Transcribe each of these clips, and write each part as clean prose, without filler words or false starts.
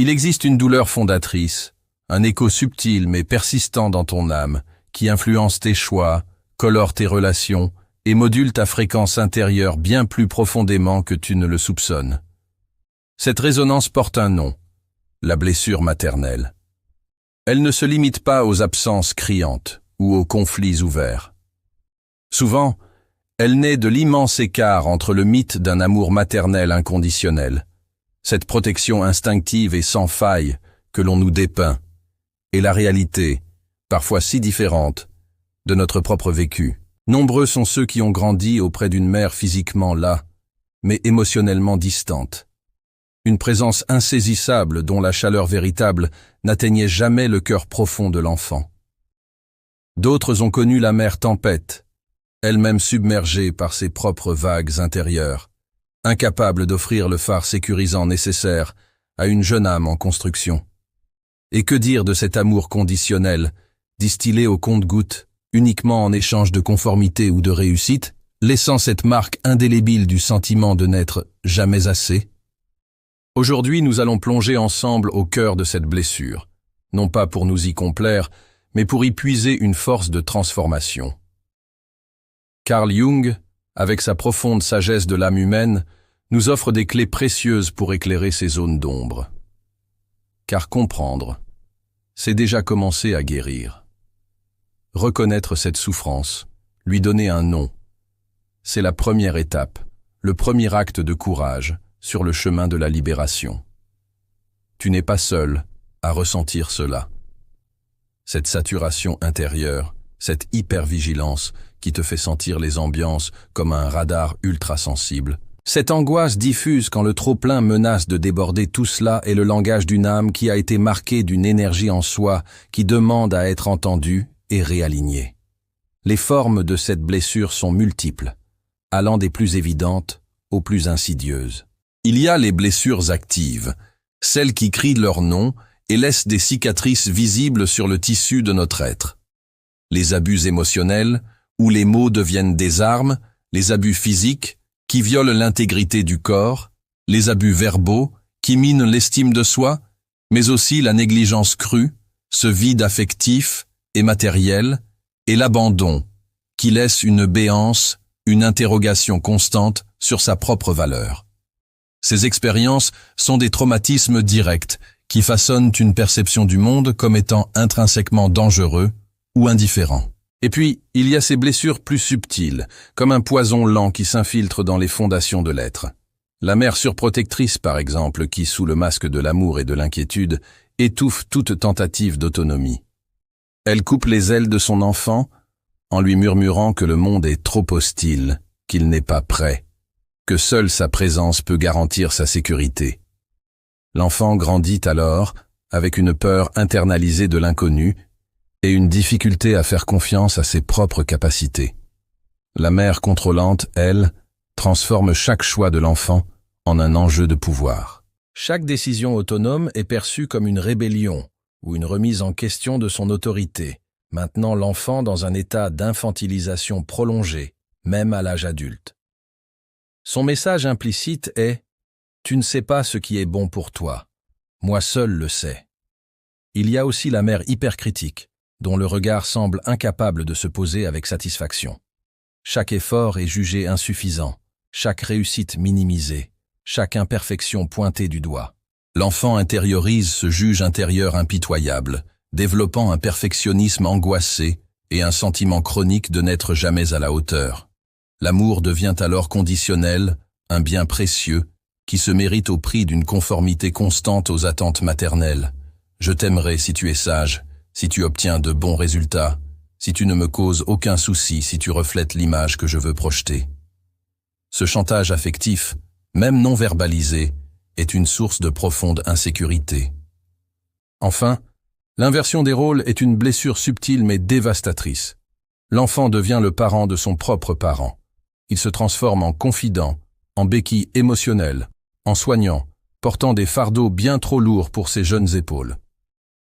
Il existe une douleur fondatrice, un écho subtil mais persistant dans ton âme, qui influence tes choix, colore tes relations et module ta fréquence intérieure bien plus profondément que tu ne le soupçonnes. Cette résonance porte un nom, la blessure maternelle. Elle ne se limite pas aux absences criantes ou aux conflits ouverts. Souvent, elle naît de l'immense écart entre le mythe d'un amour maternel inconditionnel, cette protection instinctive et sans faille que l'on nous dépeint, et la réalité, parfois si différente, de notre propre vécu. Nombreux sont ceux qui ont grandi auprès d'une mère physiquement là, mais émotionnellement distante. Une présence insaisissable dont la chaleur véritable n'atteignait jamais le cœur profond de l'enfant. D'autres ont connu la mère tempête, elle-même submergée par ses propres vagues intérieures, incapable d'offrir le phare sécurisant nécessaire à une jeune âme en construction. Et que dire de cet amour conditionnel, distillé au compte-gouttes, uniquement en échange de conformité ou de réussite, laissant cette marque indélébile du sentiment de n'être jamais assez? Aujourd'hui, nous allons plonger ensemble au cœur de cette blessure, non pas pour nous y complaire, mais pour y puiser une force de transformation. Carl Jung, avec sa profonde sagesse de l'âme humaine, nous offre des clés précieuses pour éclairer ces zones d'ombre. Car comprendre, c'est déjà commencer à guérir. Reconnaître cette souffrance, lui donner un nom, c'est la première étape, le premier acte de courage sur le chemin de la libération. Tu n'es pas seul à ressentir cela. Cette saturation intérieure, cette hypervigilance qui te fait sentir les ambiances comme un radar ultra-sensible. Cette angoisse diffuse quand le trop-plein menace de déborder tout cela est le langage d'une âme qui a été marquée d'une énergie en soi qui demande à être entendue et réalignée. Les formes de cette blessure sont multiples, allant des plus évidentes aux plus insidieuses. Il y a les blessures actives, celles qui crient leur nom et laissent des cicatrices visibles sur le tissu de notre être. Les abus émotionnels, où les mots deviennent des armes, les abus physiques, qui violent l'intégrité du corps, les abus verbaux, qui minent l'estime de soi, mais aussi la négligence crue, ce vide affectif et matériel, et l'abandon, qui laisse une béance, une interrogation constante sur sa propre valeur. Ces expériences sont des traumatismes directs qui façonnent une perception du monde comme étant intrinsèquement dangereux ou indifférent. Et puis, il y a ces blessures plus subtiles, comme un poison lent qui s'infiltre dans les fondations de l'être. La mère surprotectrice, par exemple, qui, sous le masque de l'amour et de l'inquiétude, étouffe toute tentative d'autonomie. Elle coupe les ailes de son enfant en lui murmurant que le monde est trop hostile, qu'il n'est pas prêt, que seule sa présence peut garantir sa sécurité. L'enfant grandit alors avec une peur internalisée de l'inconnu et une difficulté à faire confiance à ses propres capacités. La mère contrôlante, elle, transforme chaque choix de l'enfant en un enjeu de pouvoir. Chaque décision autonome est perçue comme une rébellion ou une remise en question de son autorité, maintenant l'enfant dans un état d'infantilisation prolongée, même à l'âge adulte. Son message implicite est « Tu ne sais pas ce qui est bon pour toi, moi seul le sais ». Il y a aussi la mère hypercritique, dont le regard semble incapable de se poser avec satisfaction. Chaque effort est jugé insuffisant, chaque réussite minimisée, chaque imperfection pointée du doigt. L'enfant intériorise ce juge intérieur impitoyable, développant un perfectionnisme angoissé et un sentiment chronique de n'être jamais à la hauteur. L'amour devient alors conditionnel, un bien précieux, qui se mérite au prix d'une conformité constante aux attentes maternelles. Je t'aimerai si tu es sage, si tu obtiens de bons résultats, si tu ne me causes aucun souci, si tu reflètes l'image que je veux projeter. Ce chantage affectif, même non verbalisé, est une source de profonde insécurité. Enfin, l'inversion des rôles est une blessure subtile mais dévastatrice. L'enfant devient le parent de son propre parent. Il se transforme en confident, en béquille émotionnelle, en soignant, portant des fardeaux bien trop lourds pour ses jeunes épaules.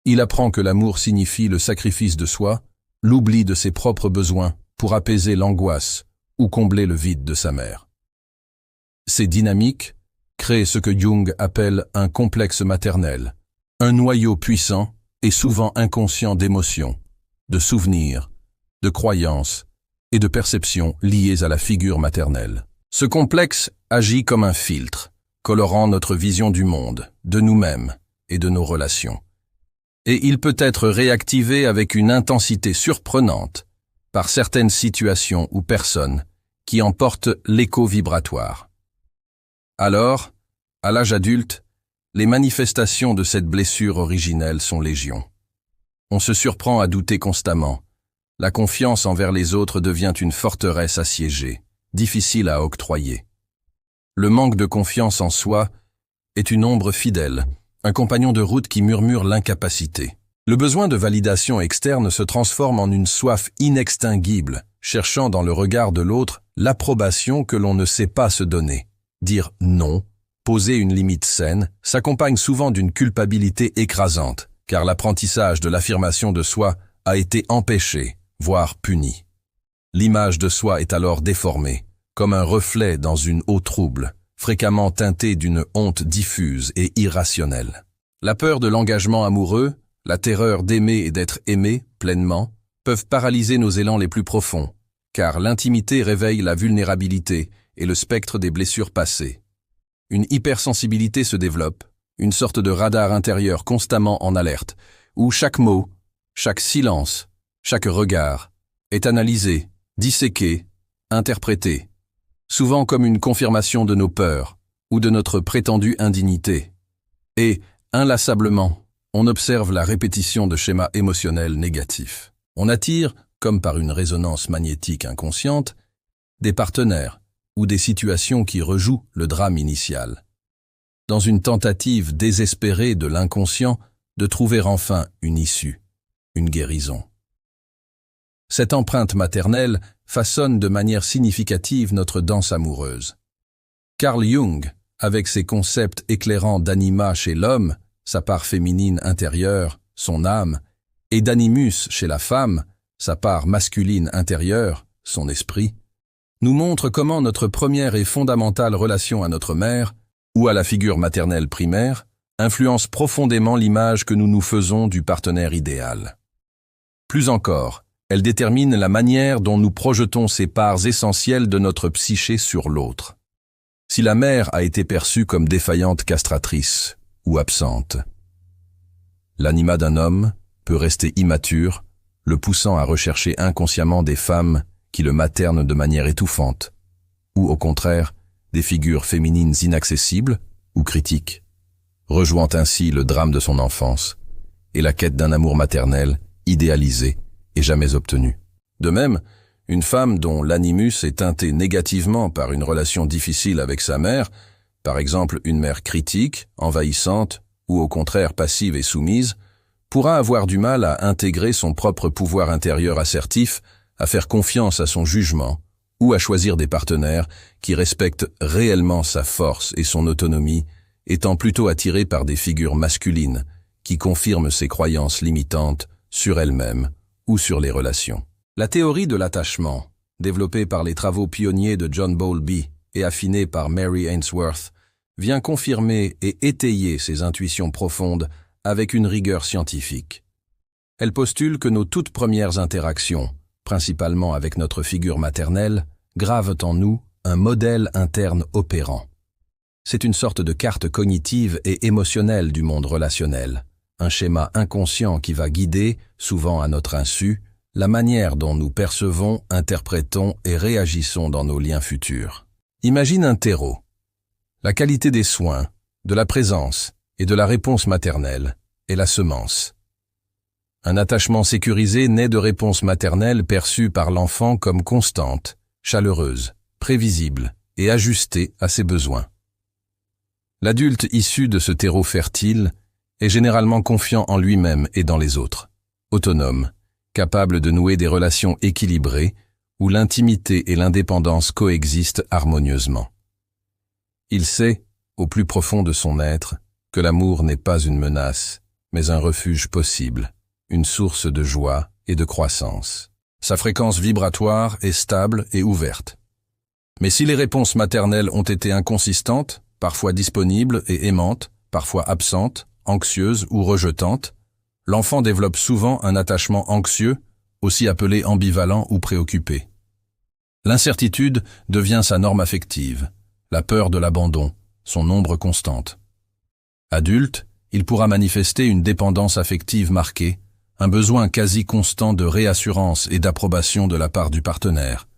Il apprend que l'amour signifie le sacrifice de soi, l'oubli de ses propres besoins pour apaiser l'angoisse ou combler le vide de sa mère. Ces dynamiques créent ce que Jung appelle un complexe maternel, Un noyau puissant et souvent inconscient d'émotions, de souvenirs, de croyances et de perceptions liées à la figure maternelle. Ce complexe agit comme un filtre, colorant notre vision du monde, de nous-mêmes et de nos relations. Et il peut être réactivé avec une intensité surprenante par certaines situations ou personnes qui en portent l'écho vibratoire. Alors, à l'âge adulte, les manifestations de cette blessure originelle sont légion. On se surprend à douter constamment. La confiance envers les autres devient une forteresse assiégée, difficile à octroyer. Le manque de confiance en soi est une ombre fidèle, un compagnon de route qui murmure l'incapacité. Le besoin de validation externe se transforme en une soif inextinguible, cherchant dans le regard de l'autre l'approbation que l'on ne sait pas se donner. Dire non, poser une limite saine, s'accompagne souvent d'une culpabilité écrasante, car l'apprentissage de l'affirmation de soi a été empêché, voire puni. L'image de soi est alors déformée, comme un reflet dans une eau trouble, fréquemment teintée d'une honte diffuse et irrationnelle. La peur de l'engagement amoureux, la terreur d'aimer et d'être aimé pleinement, peuvent paralyser nos élans les plus profonds, car l'intimité réveille la vulnérabilité et le spectre des blessures passées. Une hypersensibilité se développe, une sorte de radar intérieur constamment en alerte, où chaque mot, chaque silence, chaque regard est analysé, disséqué, interprété, souvent comme une confirmation de nos peurs ou de notre prétendue indignité. Et, inlassablement, on observe la répétition de schémas émotionnels négatifs. On attire, comme par une résonance magnétique inconsciente, des partenaires ou des situations qui rejouent le drame initial, dans une tentative désespérée de l'inconscient de trouver enfin une issue, une guérison. Cette empreinte maternelle façonne de manière significative notre danse amoureuse. Carl Jung, avec ses concepts éclairants d'anima chez l'homme, sa part féminine intérieure, son âme, et d'animus chez la femme, sa part masculine intérieure, son esprit, nous montre comment notre première et fondamentale relation à notre mère, ou à la figure maternelle primaire, influence profondément l'image que nous nous faisons du partenaire idéal. Plus encore, elle détermine la manière dont nous projetons ces parts essentielles de notre psyché sur l'autre. Si la mère a été perçue comme défaillante castratrice ou absente, l'anima d'un homme peut rester immature, le poussant à rechercher inconsciemment des femmes qui le maternent de manière étouffante, ou au contraire, des figures féminines inaccessibles ou critiques, rejoignant ainsi le drame de son enfance et la quête d'un amour maternel idéalisé et jamais obtenu. De même, une femme dont l'animus est teinté négativement par une relation difficile avec sa mère, par exemple une mère critique, envahissante ou au contraire passive et soumise, pourra avoir du mal à intégrer son propre pouvoir intérieur assertif, à faire confiance à son jugement ou à choisir des partenaires qui respectent réellement sa force et son autonomie, étant plutôt attirée par des figures masculines qui confirment ses croyances limitantes sur elle-même ou sur les relations. La théorie de l'attachement, développée par les travaux pionniers de John Bowlby et affinée par Mary Ainsworth, vient confirmer et étayer ces intuitions profondes avec une rigueur scientifique. Elle postule que nos toutes premières interactions, principalement avec notre figure maternelle, gravent en nous un modèle interne opérant. C'est une sorte de carte cognitive et émotionnelle du monde relationnel, un schéma inconscient qui va guider, souvent à notre insu, la manière dont nous percevons, interprétons et réagissons dans nos liens futurs. Imagine un terreau. La qualité des soins, de la présence et de la réponse maternelle est la semence. Un attachement sécurisé naît de réponses maternelles perçues par l'enfant comme constantes, chaleureuses, prévisibles et ajustées à ses besoins. L'adulte issu de ce terreau fertile est généralement confiant en lui-même et dans les autres, autonome, capable de nouer des relations équilibrées où l'intimité et l'indépendance coexistent harmonieusement. Il sait, au plus profond de son être, que l'amour n'est pas une menace, mais un refuge possible, une source de joie et de croissance. Sa fréquence vibratoire est stable et ouverte. Mais si les réponses maternelles ont été inconsistantes, parfois disponibles et aimantes, parfois absentes, anxieuse ou rejetante, l'enfant développe souvent un attachement anxieux, aussi appelé ambivalent ou préoccupé. L'incertitude devient sa norme affective, la peur de l'abandon, son ombre constante. Adulte, il pourra manifester une dépendance affective marquée, un besoin quasi constant de réassurance et d'approbation de la part du partenaire,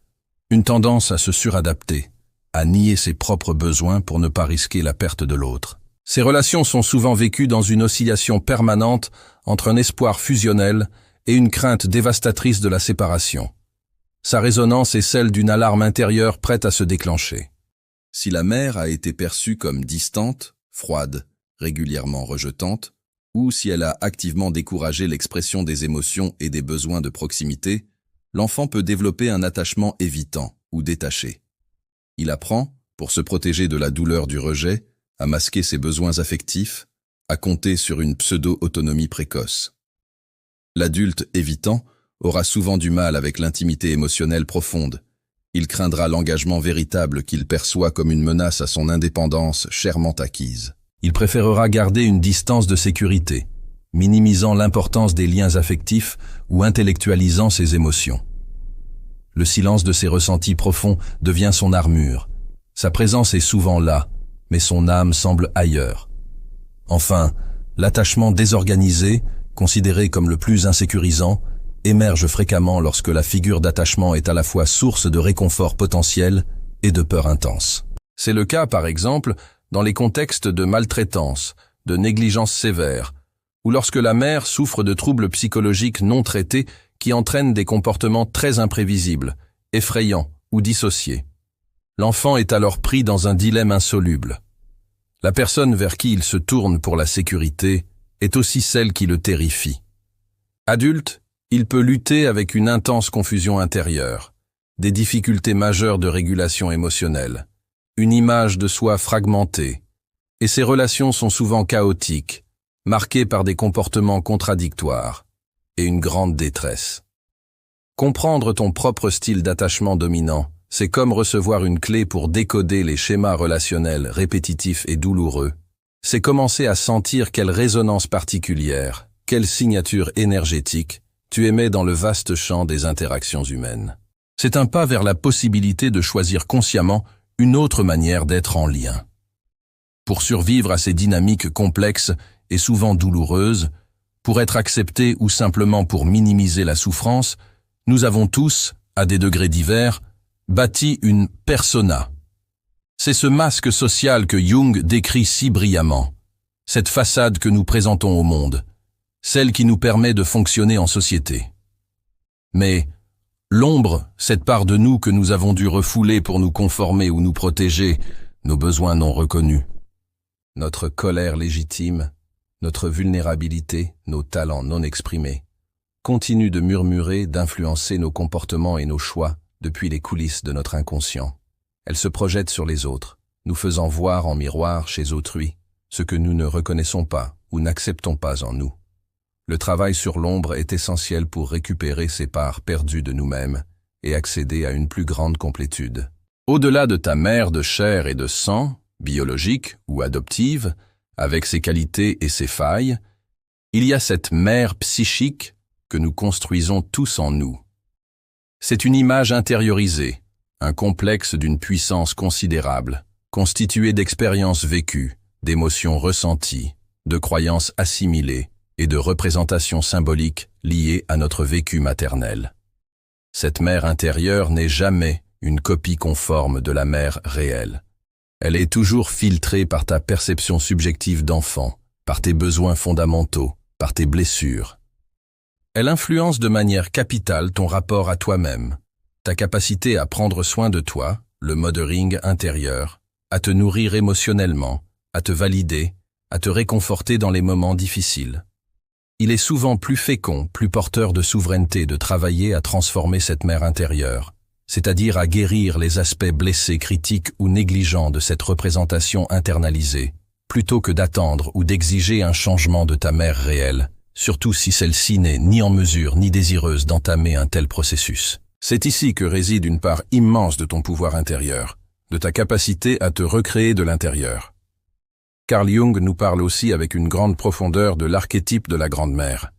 une tendance à se suradapter, à nier ses propres besoins pour ne pas risquer la perte de l'autre. Ces relations sont souvent vécues dans une oscillation permanente entre un espoir fusionnel et une crainte dévastatrice de la séparation. Sa résonance est celle d'une alarme intérieure prête à se déclencher. Si la mère a été perçue comme distante, froide, régulièrement rejetante, ou si elle a activement découragé l'expression des émotions et des besoins de proximité, l'enfant peut développer un attachement évitant ou détaché. Il apprend, pour se protéger de la douleur du rejet, à masquer ses besoins affectifs, à compter sur une pseudo-autonomie précoce. L'adulte évitant aura souvent du mal avec l'intimité émotionnelle profonde. Il craindra l'engagement véritable qu'il perçoit comme une menace à son indépendance chèrement acquise. Il préférera garder une distance de sécurité, minimisant l'importance des liens affectifs ou intellectualisant ses émotions. Le silence de ses ressentis profonds devient son armure. Sa présence est souvent là, mais son âme semble ailleurs. Enfin, l'attachement désorganisé, considéré comme le plus insécurisant, émerge fréquemment lorsque la figure d'attachement est à la fois source de réconfort potentiel et de peur intense. C'est le cas, par exemple, dans les contextes de maltraitance, de négligence sévère, ou lorsque la mère souffre de troubles psychologiques non traités qui entraînent des comportements très imprévisibles, effrayants ou dissociés. L'enfant est alors pris dans un dilemme insoluble. La personne vers qui il se tourne pour la sécurité est aussi celle qui le terrifie. Adulte, il peut lutter avec une intense confusion intérieure, des difficultés majeures de régulation émotionnelle, une image de soi fragmentée, et ses relations sont souvent chaotiques, marquées par des comportements contradictoires et une grande détresse. Comprendre ton propre style d'attachement dominant, c'est comme recevoir une clé pour décoder les schémas relationnels répétitifs et douloureux. C'est commencer à sentir quelle résonance particulière, quelle signature énergétique tu émets dans le vaste champ des interactions humaines. C'est un pas vers la possibilité de choisir consciemment une autre manière d'être en lien. Pour survivre à ces dynamiques complexes et souvent douloureuses, pour être accepté ou simplement pour minimiser la souffrance, nous avons tous, à des degrés divers, bâti une persona. C'est ce masque social que Jung décrit si brillamment, cette façade que nous présentons au monde, celle qui nous permet de fonctionner en société. Mais l'ombre, cette part de nous que nous avons dû refouler pour nous conformer ou nous protéger, nos besoins non reconnus, notre colère légitime, notre vulnérabilité, nos talents non exprimés, continuent de murmurer, d'influencer nos comportements et nos choix depuis les coulisses de notre inconscient. Elles se projettent sur les autres, nous faisant voir en miroir chez autrui ce que nous ne reconnaissons pas ou n'acceptons pas en nous. Le travail sur l'ombre est essentiel pour récupérer ces parts perdues de nous-mêmes et accéder à une plus grande complétude. Au-delà de ta mère de chair et de sang, biologique ou adoptive, avec ses qualités et ses failles, il y a cette mère psychique que nous construisons tous en nous. C'est une image intériorisée, un complexe d'une puissance considérable, constitué d'expériences vécues, d'émotions ressenties, de croyances assimilées et de représentations symboliques liées à notre vécu maternel. Cette mère intérieure n'est jamais une copie conforme de la mère réelle. Elle est toujours filtrée par ta perception subjective d'enfant, par tes besoins fondamentaux, par tes blessures. Elle influence de manière capitale ton rapport à toi-même, ta capacité à prendre soin de toi, le mothering intérieur, à te nourrir émotionnellement, à te valider, à te réconforter dans les moments difficiles. Il est souvent plus fécond, plus porteur de souveraineté de travailler à transformer cette mère intérieure, c'est-à-dire à guérir les aspects blessés, critiques ou négligents de cette représentation internalisée, plutôt que d'attendre ou d'exiger un changement de ta mère réelle, surtout si celle-ci n'est ni en mesure ni désireuse d'entamer un tel processus. C'est ici que réside une part immense de ton pouvoir intérieur, de ta capacité à te recréer de l'intérieur. Carl Jung nous parle aussi avec une grande profondeur de l'archétype de la Grande-Mère.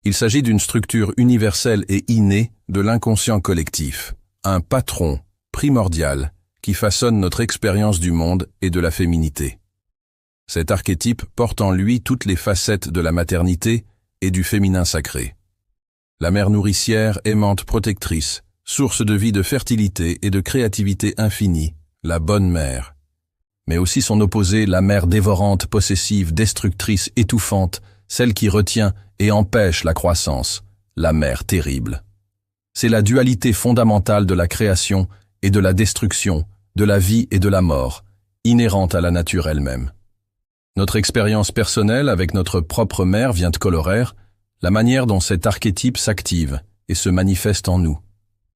Il s'agit d'une structure universelle et innée de l'inconscient collectif, un patron primordial qui façonne notre expérience du monde et de la féminité. Cet archétype porte en lui toutes les facettes de la maternité et du féminin sacré. La mère nourricière, aimante, protectrice, source de vie, de fertilité et de créativité infinie, la bonne mère. Mais aussi son opposé, la mère dévorante, possessive, destructrice, étouffante, celle qui retient et empêche la croissance, la mère terrible. C'est la dualité fondamentale de la création et de la destruction, de la vie et de la mort, inhérente à la nature elle-même. Notre expérience personnelle avec notre propre mère vient de colorer la manière dont cet archétype s'active et se manifeste en nous.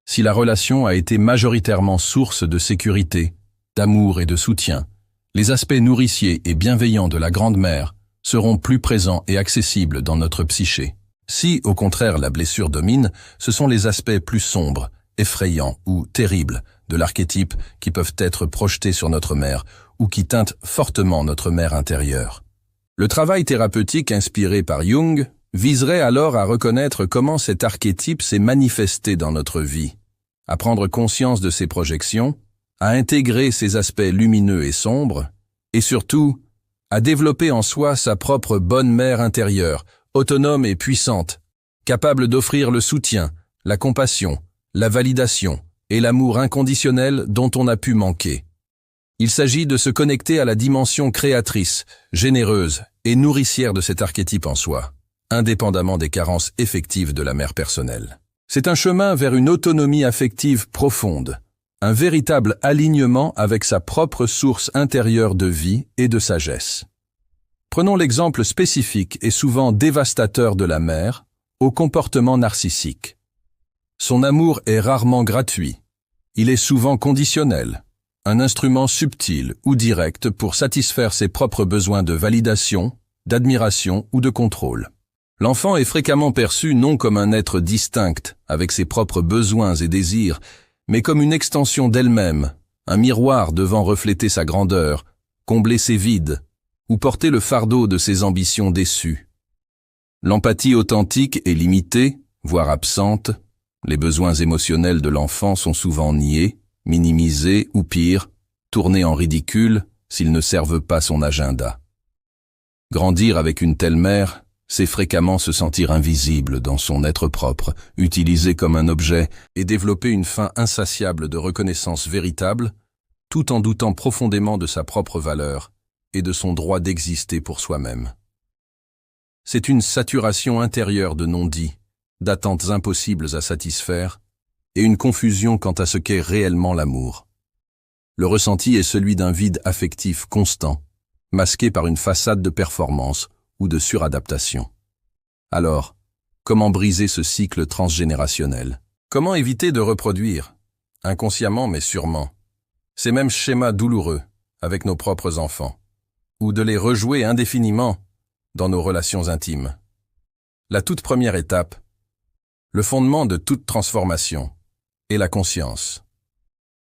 Si la relation a été majoritairement source de sécurité, d'amour et de soutien, les aspects nourriciers et bienveillants de la Grande-Mère seront plus présents et accessibles dans notre psyché. Si, au contraire, la blessure domine, ce sont les aspects plus sombres, effrayants ou terribles de l'archétype qui peuvent être projetés sur notre mère ou qui teintent fortement notre mère intérieure. Le travail thérapeutique inspiré par Jung viserait alors à reconnaître comment cet archétype s'est manifesté dans notre vie, à prendre conscience de ses projections, à intégrer ses aspects lumineux et sombres, et surtout, à développer en soi sa propre bonne mère intérieure, autonome et puissante, capable d'offrir le soutien, la compassion, la validation et l'amour inconditionnel dont on a pu manquer. Il s'agit de se connecter à la dimension créatrice, généreuse et nourricière de cet archétype en soi, indépendamment des carences effectives de la mère personnelle. C'est un chemin vers une autonomie affective profonde, un véritable alignement avec sa propre source intérieure de vie et de sagesse. Prenons l'exemple spécifique et souvent dévastateur de la mère, au comportement narcissique. Son amour est rarement gratuit. Il est souvent conditionnel, un instrument subtil ou direct pour satisfaire ses propres besoins de validation, d'admiration ou de contrôle. L'enfant est fréquemment perçu non comme un être distinct, avec ses propres besoins et désirs, mais comme une extension d'elle-même, un miroir devant refléter sa grandeur, combler ses vides, ou porter le fardeau de ses ambitions déçues. L'empathie authentique est limitée, voire absente. Les besoins émotionnels de l'enfant sont souvent niés, minimisés ou pire, tournés en ridicule s'ils ne servent pas son agenda. Grandir avec une telle mère, c'est fréquemment se sentir invisible dans son être propre, utilisé comme un objet et développer une faim insatiable de reconnaissance véritable, tout en doutant profondément de sa propre valeur et de son droit d'exister pour soi-même. C'est une saturation intérieure de non-dits, d'attentes impossibles à satisfaire et une confusion quant à ce qu'est réellement l'amour. Le ressenti est celui d'un vide affectif constant, masqué par une façade de performance ou de suradaptation. Alors, comment briser ce cycle transgénérationnel? Comment éviter de reproduire, inconsciemment mais sûrement, ces mêmes schémas douloureux avec nos propres enfants, ou de les rejouer indéfiniment dans nos relations intimes? La toute première étape, le fondement de toute transformation, est la conscience.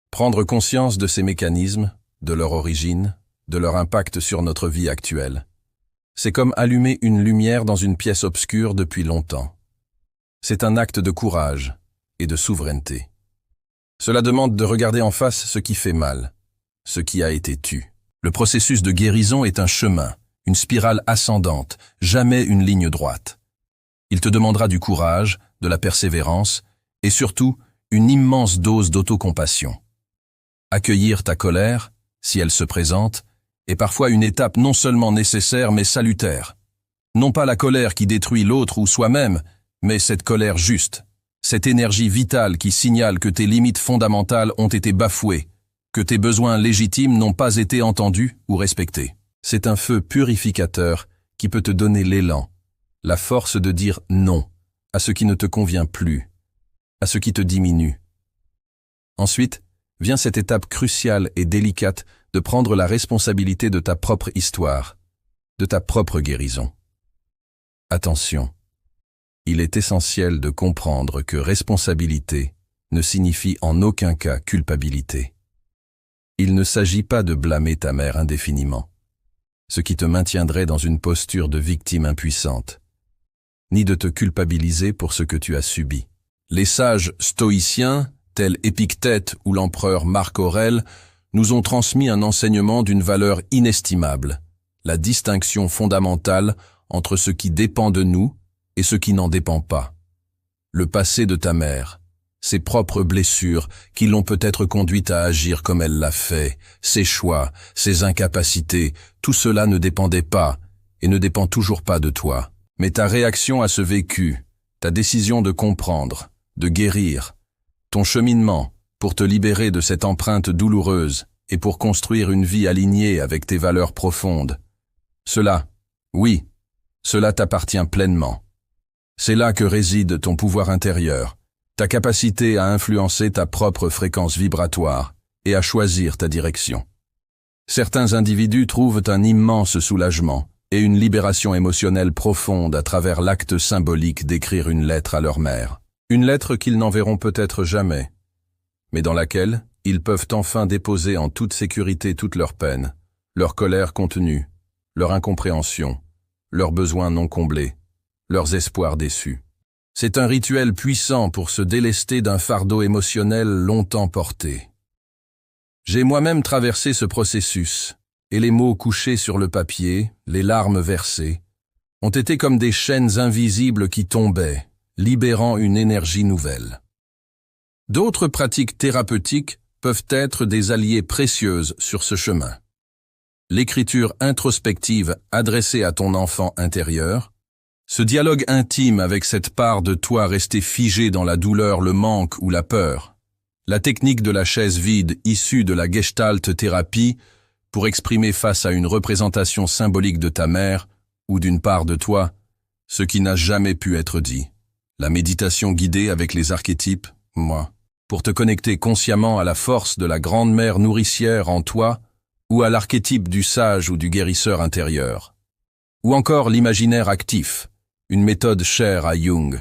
Prendre conscience de ces mécanismes, de leur origine, de leur impact sur notre vie actuelle. C'est comme allumer une lumière dans une pièce obscure depuis longtemps. C'est un acte de courage et de souveraineté. Cela demande de regarder en face ce qui fait mal, ce qui a été tu. Le processus de guérison est un chemin, une spirale ascendante, jamais une ligne droite. Il te demandera du courage, de la persévérance et surtout une immense dose d'autocompassion. Accueillir ta colère, si elle se présente, est parfois une étape non seulement nécessaire mais salutaire. Non pas la colère qui détruit l'autre ou soi-même, mais cette colère juste, cette énergie vitale qui signale que tes limites fondamentales ont été bafouées, que tes besoins légitimes n'ont pas été entendus ou respectés. C'est un feu purificateur qui peut te donner l'élan, la force de dire non à ce qui ne te convient plus, à ce qui te diminue. Ensuite, vient cette étape cruciale et délicate de prendre la responsabilité de ta propre histoire, de ta propre guérison. Attention, il est essentiel de comprendre que responsabilité ne signifie en aucun cas culpabilité. Il ne s'agit pas de blâmer ta mère indéfiniment. ce qui te maintiendrait dans une posture de victime impuissante, ni de te culpabiliser pour ce que tu as subi. Les sages stoïciens, tels Épictète ou l'empereur Marc Aurèle, nous ont transmis un enseignement d'une valeur inestimable, la distinction fondamentale entre ce qui dépend de nous et ce qui n'en dépend pas. Le passé de ta mère, ses propres blessures qui l'ont peut-être conduite à agir comme elle l'a fait, ses choix, ses incapacités, tout cela ne dépendait pas et ne dépend toujours pas de toi. Mais ta réaction à ce vécu, ta décision de comprendre, de guérir, ton cheminement pour te libérer de cette empreinte douloureuse et pour construire une vie alignée avec tes valeurs profondes, cela, oui, cela t'appartient pleinement. C'est là que réside ton pouvoir intérieur, ta capacité à influencer ta propre fréquence vibratoire et à choisir ta direction. Certains individus trouvent un immense soulagement et une libération émotionnelle profonde à travers l'acte symbolique d'écrire une lettre à leur mère. Une lettre qu'ils n'enverront peut-être jamais, mais dans laquelle ils peuvent enfin déposer en toute sécurité toute leur peine, leur colère contenue, leur incompréhension, leurs besoins non comblés, leurs espoirs déçus. C'est un rituel puissant pour se délester d'un fardeau émotionnel longtemps porté. J'ai moi-même traversé ce processus, et les mots couchés sur le papier, les larmes versées, ont été comme des chaînes invisibles qui tombaient, libérant une énergie nouvelle. D'autres pratiques thérapeutiques peuvent être des alliés précieuses sur ce chemin. L'écriture introspective adressée à ton enfant intérieur, ce dialogue intime avec cette part de toi restée figée dans la douleur, le manque ou la peur, la technique de la chaise vide issue de la Gestalt thérapie pour exprimer face à une représentation symbolique de ta mère ou d'une part de toi ce qui n'a jamais pu être dit. La méditation guidée avec les archétypes, moi, pour te connecter consciemment à la force de la grande mère nourricière en toi ou à l'archétype du sage ou du guérisseur intérieur. Ou encore l'imaginaire actif, une méthode chère à Jung,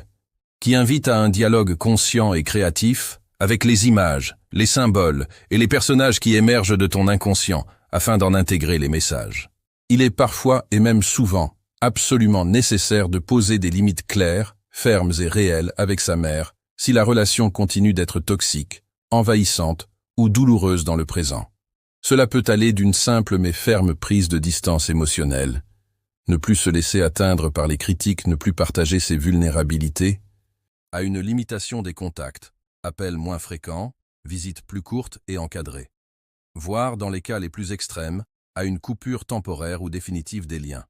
qui invite à un dialogue conscient et créatif avec les images, les symboles et les personnages qui émergent de ton inconscient afin d'en intégrer les messages. Il est parfois et même souvent absolument nécessaire de poser des limites claires, fermes et réelles avec sa mère si la relation continue d'être toxique, envahissante ou douloureuse dans le présent. Cela peut aller d'une simple mais ferme prise de distance émotionnelle, ne plus se laisser atteindre par les critiques, ne plus partager ses vulnérabilités, à une limitation des contacts, appels moins fréquents, visites plus courtes et encadrées, voire, dans les cas les plus extrêmes, à une coupure temporaire ou définitive des liens.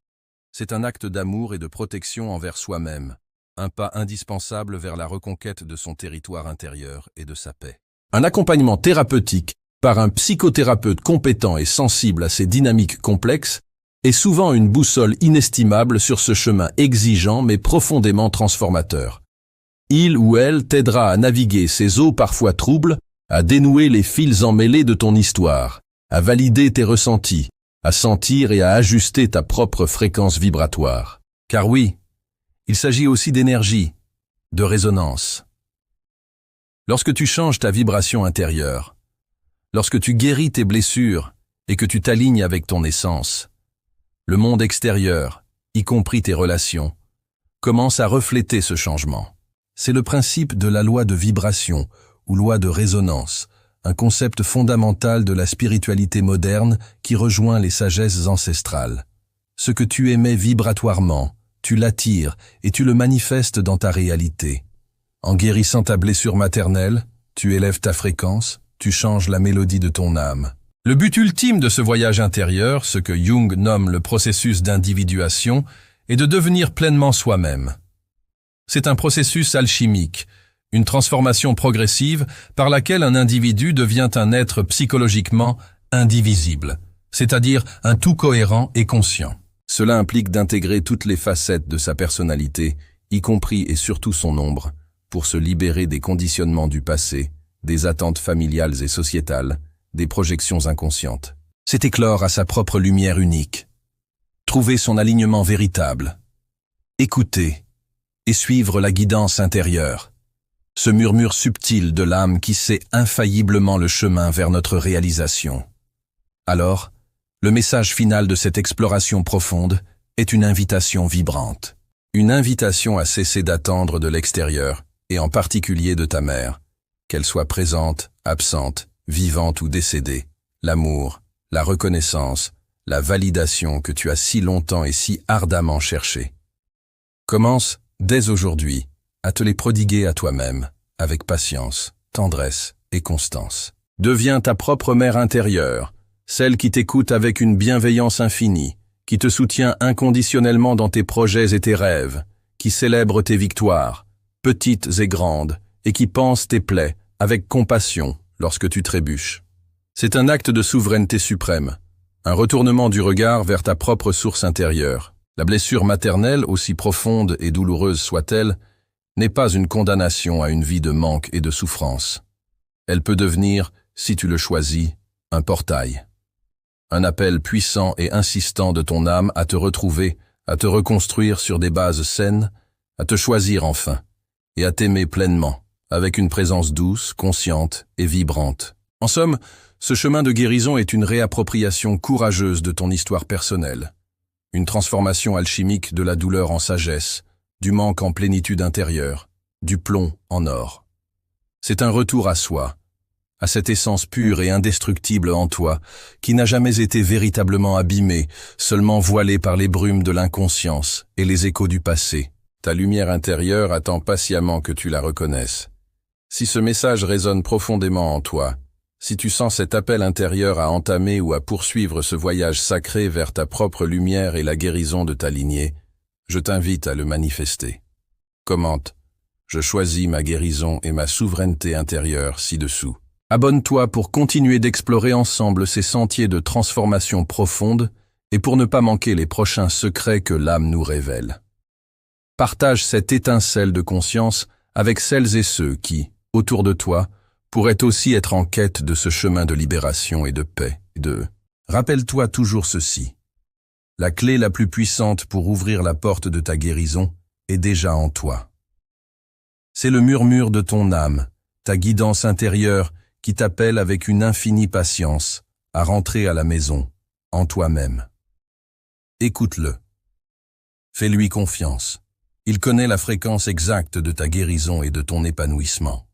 C'est un acte d'amour et de protection envers soi-même, un pas indispensable vers la reconquête de son territoire intérieur et de sa paix. Un accompagnement thérapeutique par un psychothérapeute compétent et sensible à ces dynamiques complexes est souvent une boussole inestimable sur ce chemin exigeant mais profondément transformateur. Il ou elle t'aidera à naviguer ces eaux parfois troubles, à dénouer les fils emmêlés de ton histoire, à valider tes ressentis, à sentir et à ajuster ta propre fréquence vibratoire. Car oui, il s'agit aussi d'énergie, de résonance. Lorsque tu changes ta vibration intérieure, lorsque tu guéris tes blessures et que tu t'alignes avec ton essence, le monde extérieur, y compris tes relations, commence à refléter ce changement. C'est le principe de la loi de vibration ou loi de résonance, un concept fondamental de la spiritualité moderne qui rejoint les sagesses ancestrales. Ce que tu émets vibratoirement, tu l'attires et tu le manifestes dans ta réalité. En guérissant ta blessure maternelle, tu élèves ta fréquence, tu changes la mélodie de ton âme. Le but ultime de ce voyage intérieur, ce que Jung nomme le processus d'individuation, est de devenir pleinement soi-même. C'est un processus alchimique, une transformation progressive par laquelle un individu devient un être psychologiquement indivisible, c'est-à-dire un tout cohérent et conscient. Cela implique d'intégrer toutes les facettes de sa personnalité, y compris et surtout son ombre, pour se libérer des conditionnements du passé, des attentes familiales et sociétales, des projections inconscientes. C'est éclore à sa propre lumière unique. Trouver son alignement véritable. Écouter et suivre la guidance intérieure. Ce murmure subtil de l'âme qui sait infailliblement le chemin vers notre réalisation. Alors, Le message final de cette exploration profonde est une invitation vibrante. Une invitation à cesser d'attendre de l'extérieur, et en particulier de ta mère, qu'elle soit présente, absente, vivante ou décédée, l'amour, la reconnaissance, la validation que tu as si longtemps et si ardemment cherché. Commence, dès aujourd'hui, à te les prodiguer à toi-même, avec patience, tendresse et constance. Deviens ta propre mère intérieure, celle qui t'écoute avec une bienveillance infinie, qui te soutient inconditionnellement dans tes projets et tes rêves, qui célèbre tes victoires, petites et grandes, et qui pense tes plaies avec compassion lorsque tu trébuches. C'est un acte de souveraineté suprême, un retournement du regard vers ta propre source intérieure. La blessure maternelle, aussi profonde et douloureuse soit-elle, n'est pas une condamnation à une vie de manque et de souffrance. Elle peut devenir, si tu le choisis, un portail. Un appel puissant et insistant de ton âme à te retrouver, à te reconstruire sur des bases saines, à te choisir enfin, et à t'aimer pleinement, avec une présence douce, consciente et vibrante. En somme, ce chemin de guérison est une réappropriation courageuse de ton histoire personnelle, une transformation alchimique de la douleur en sagesse, du manque en plénitude intérieure, du plomb en or. C'est un retour à soi, à cette essence pure et indestructible en toi, qui n'a jamais été véritablement abîmée, seulement voilée par les brumes de l'inconscience et les échos du passé. Ta lumière intérieure attend patiemment que tu la reconnaisses. Si ce message résonne profondément en toi, si tu sens cet appel intérieur à entamer ou à poursuivre ce voyage sacré vers ta propre lumière et la guérison de ta lignée, je t'invite à le manifester. Commente. Je choisis ma guérison et ma souveraineté intérieure ci-dessous. Abonne-toi pour continuer d'explorer ensemble ces sentiers de transformation profonde et pour ne pas manquer les prochains secrets que l'âme nous révèle. Partage cette étincelle de conscience avec celles et ceux qui, autour de toi, pourraient aussi être en quête de ce chemin de libération et de paix. Rappelle-toi toujours ceci. La clé la plus puissante pour ouvrir la porte de ta guérison est déjà en toi. C'est le murmure de ton âme, ta guidance intérieure qui t'appelle avec une infinie patience à rentrer à la maison, en toi-même. Écoute-le. Fais-lui confiance. Il connaît la fréquence exacte de ta guérison et de ton épanouissement.